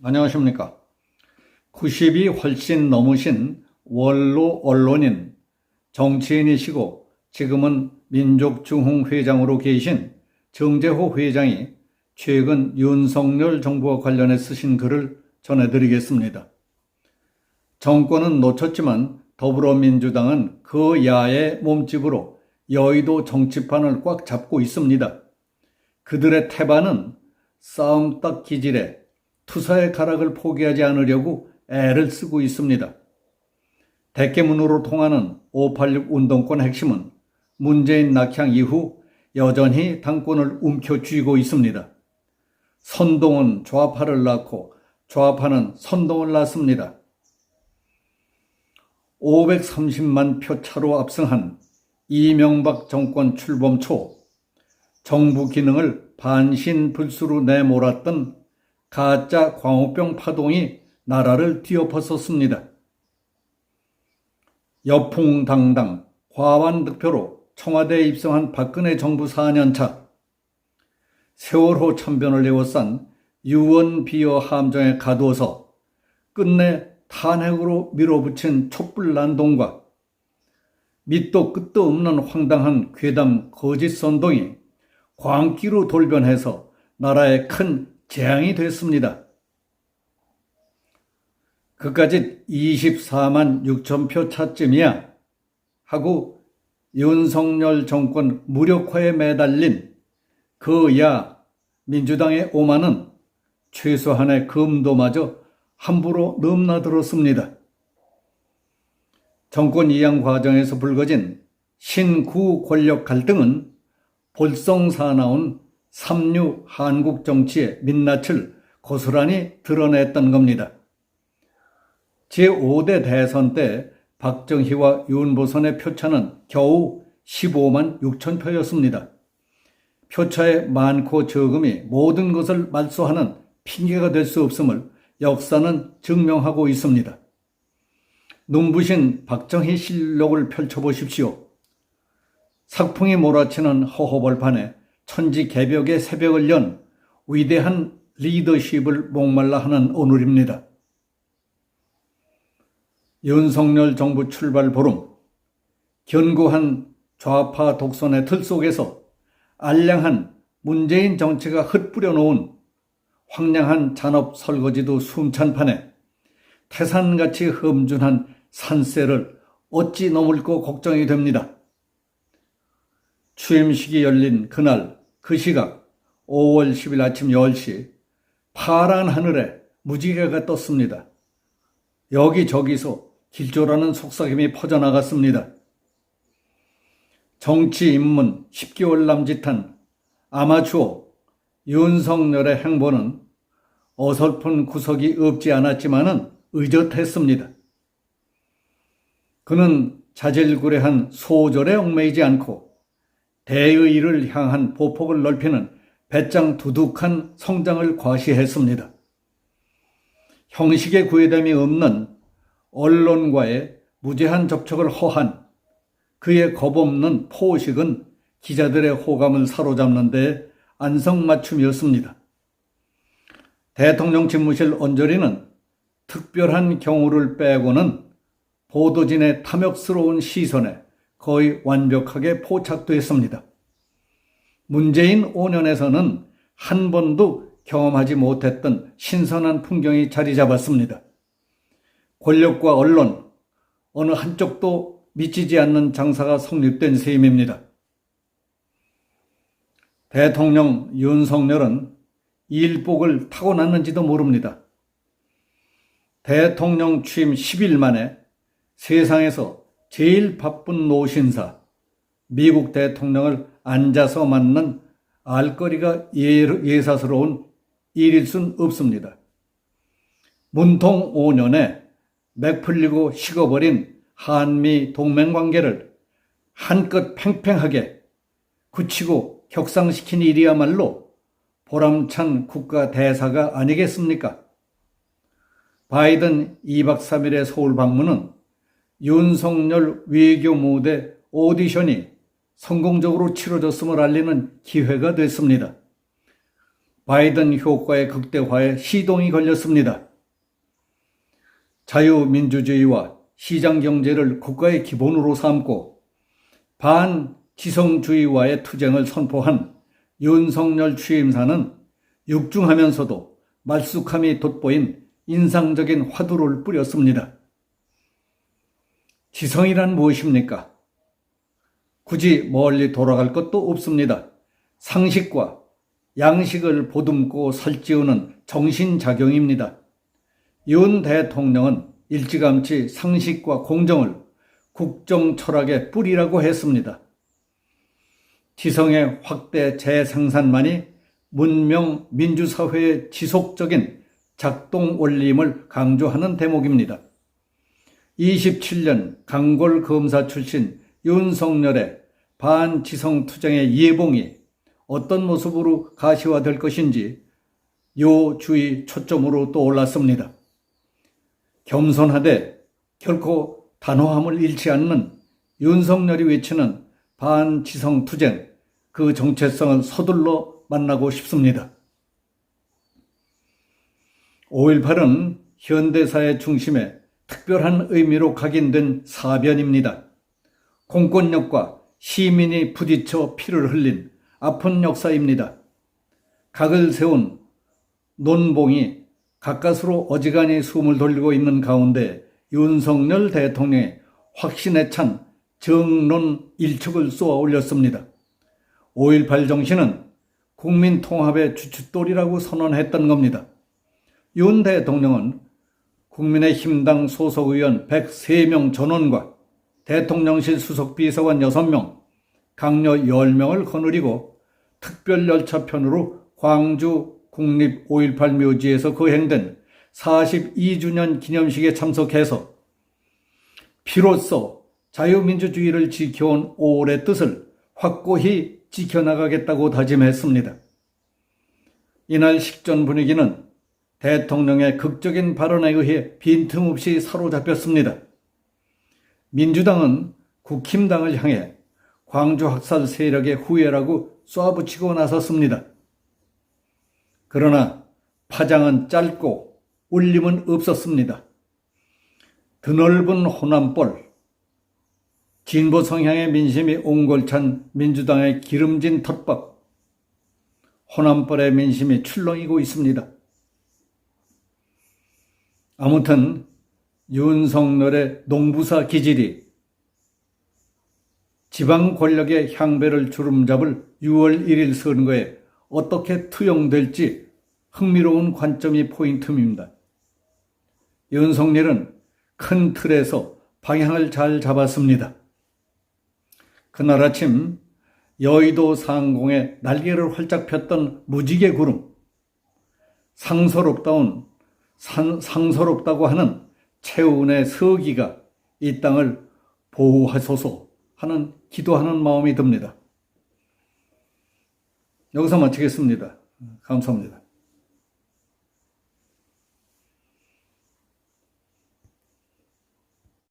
안녕하십니까. 90이 훨씬 넘으신 원로 언론인, 정치인이시고 지금은 민족중흥회장으로 계신 정재호 회장이 최근 윤석열 정부와 관련해 쓰신 글을 전해드리겠습니다. 정권은 놓쳤지만 더불어민주당은 그 야의 몸집으로 여의도 정치판을 꽉 잡고 있습니다. 그들의 태반은 싸움딱 기질에 투사의 가락을 포기하지 않으려고 애를 쓰고 있습니다. 대깨문으로 통하는 586 운동권 핵심은 문재인 낙향 이후 여전히 당권을 움켜쥐고 있습니다. 선동은 좌파를 낳고 좌파는 선동을 낳습니다. 530만 표 차로 압승한 이명박 정권 출범 초 정부 기능을 반신불수로 내몰았던 가짜 광우병 파동이 나라를 뒤엎었었습니다. 여풍당당 과반득표로 청와대에 입성한 박근혜 정부 4년차, 세월호 참변을 에워싼 유언비어 함정에 가두어서 끝내 탄핵으로 밀어붙인 촛불난동과 밑도 끝도 없는 황당한 괴담 거짓 선동이 광기로 돌변해서 나라에 큰 재앙이 됐습니다. 그까짓 24만 6천 표 차쯤이야 하고 윤석열 정권 무력화에 매달린 그 야 민주당의 오만은 최소한의 금도마저 함부로 넘나들었습니다. 정권 이양 과정에서 불거진 신구 권력 갈등은 볼썽사나운 삼류 한국 정치의 민낯을 고스란히 드러냈던 겁니다. 제5대 대선 때 박정희와 윤보선의 표차는 겨우 15만 6천 표였습니다. 표차의 많고 적음이 모든 것을 말소하는 핑계가 될 수 없음을 역사는 증명하고 있습니다. 눈부신 박정희 실록을 펼쳐보십시오. sak풍이 몰아치는 허허벌판에 천지개벽의 새벽을 연 위대한 리더십을 목말라 하는 오늘입니다. 윤석열 정부 출발 보름, 견고한 좌파 독선의 틀 속에서 알량한 문재인 정치가 흩뿌려 놓은 황량한 잔업 설거지도 숨찬 판에 태산같이 험준한 산세를 어찌 넘을까 걱정이 됩니다. 취임식이 열린 그날 그 시각 5월 10일 아침 10시 파란 하늘에 무지개가 떴습니다. 여기저기서 길조라는 속삭임이 퍼져나갔습니다. 정치 입문 10개월 남짓한 아마추어 윤석열의 행보는 어설픈 구석이 없지 않았지만은 의젓했습니다. 그는 자질구레한 소절에 얽매이지 않고 대의를 향한 보폭을 넓히는 배짱 두둑한 성장을 과시했습니다. 형식의 구애됨이 없는 언론과의 무제한 접촉을 허한 그의 겁없는 포식은 기자들의 호감을 사로잡는 데 안성맞춤이었습니다. 대통령 집무실 언저리는 특별한 경우를 빼고는 보도진의 탐욕스러운 시선에 거의 완벽하게 포착됐습니다. 문재인 5년에서는 한 번도 경험하지 못했던 신선한 풍경이 자리 잡았습니다. 권력과 언론, 어느 한쪽도 미치지 않는 장사가 성립된 셈입니다. 대통령 윤석열은 일복을 타고났는지도 모릅니다. 대통령 취임 10일 만에 세상에서 제일 바쁜 노신사, 미국 대통령을 앉아서 만난 알거리가 예사스러운 일일 순 없습니다. 문통 5년에 맥 풀리고 식어버린 한미 동맹관계를 한껏 팽팽하게 굳히고 격상시킨 일이야말로 보람찬 국가 대사가 아니겠습니까? 바이든 2박 3일의 서울 방문은 윤석열 외교 무대 오디션이 성공적으로 치러졌음을 알리는 기회가 됐습니다. 바이든 효과의 극대화에 시동이 걸렸습니다. 자유민주주의와 시장경제를 국가의 기본으로 삼고 반지성주의와의 투쟁을 선포한 윤석열 취임사는 육중하면서도 말쑥함이 돋보인 인상적인 화두를 뿌렸습니다. 지성이란 무엇입니까? 굳이 멀리 돌아갈 것도 없습니다. 상식과 양식을 보듬고 살찌우는 정신작용입니다. 윤 대통령은 일찌감치 상식과 공정을 국정 철학의 뿌리라고 했습니다. 지성의 확대 재생산만이 문명 민주사회의 지속적인 작동 원리임을 강조하는 대목입니다. 27년 강골 검사 출신 윤석열의 반지성 투쟁의 예봉이 어떤 모습으로 가시화될 것인지 요 주의 초점으로 떠올랐습니다. 겸손하되 결코 단호함을 잃지 않는 윤석열이 외치는 반지성 투쟁, 그 정체성을 서둘러 만나고 싶습니다. 5.18은 현대사의 중심에 특별한 의미로 각인된 사변입니다. 공권력과 시민이 부딪혀 피를 흘린 아픈 역사입니다. 각을 세운 논봉이 가까스로 어지간히 숨을 돌리고 있는 가운데 윤석열 대통령의 확신에 찬 정론 일축을 쏘아 올렸습니다. 5.18 정신은 국민 통합의 주춧돌이라고 선언했던 겁니다. 윤 대통령은 국민의힘당 소속 의원 103명 전원과 대통령실 수석 비서관 6명, 강요 10명을 거느리고 특별열차편으로 광주 국립 5.18 묘지에서 거행된 42주년 기념식에 참석해서 비로소 자유민주주의를 지켜온 오래 뜻을 확고히 지켜나가겠다고 다짐했습니다. 이날 식전 분위기는 대통령의 극적인 발언에 의해 빈틈없이 사로잡혔습니다. 민주당은 국힘당을 향해 광주 학살 세력의 후예라고 쏘아붙이고 나섰습니다. 그러나 파장은 짧고 울림은 없었습니다. 드넓은 호남볼, 진보 성향의 민심이 옹골찬 민주당의 기름진 텃밭, 호남볼의 민심이 출렁이고 있습니다. 아무튼 윤석열의 농부사 기질이 지방 권력의 향배를 주름잡을 6월 1일 선거에 어떻게 투영될지 흥미로운 관점이 포인트입니다. 윤석열은 큰 틀에서 방향을 잘 잡았습니다. 그날 아침 여의도 상공에 날개를 활짝 폈던 무지개 구름, 상서롭다고 하는 최운의 서기가 이 땅을 보호하소서 하는 기도하는 마음이 듭니다. 여기서 마치겠습니다. 감사합니다.